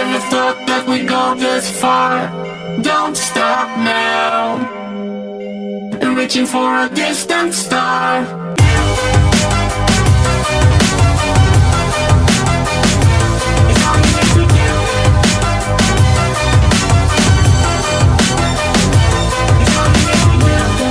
Never thought that we'd go this far. Don't stop now, reaching for a distant star. It's all you need to do. It's all you need to do. It's all you need to do.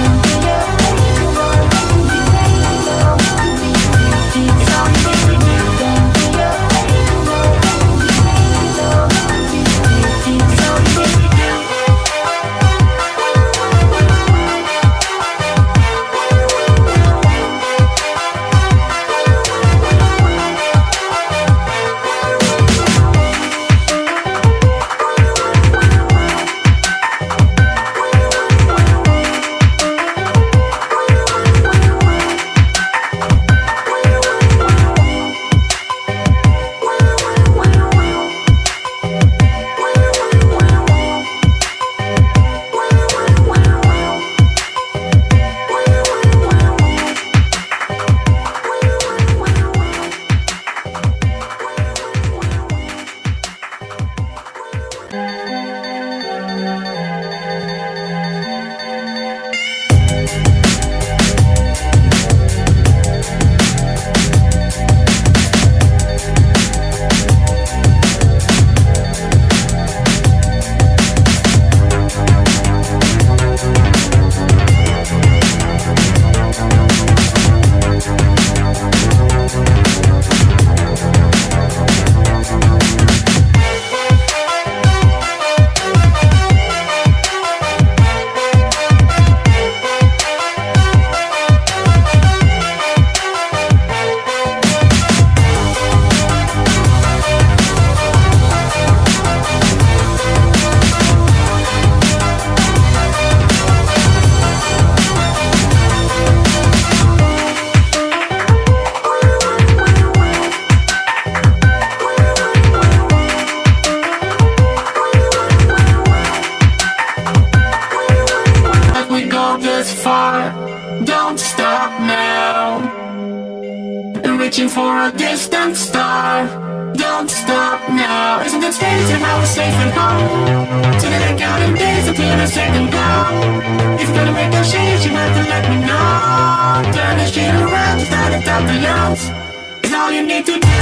Don't stop now, reaching for a distant star. Don't stop now. Isn't it strange how we're safe and home? So that I count in days until the second down. If you're gonna make a change, you have to let me know. Turn the shit around, start to top the yawns. It's all you need to do.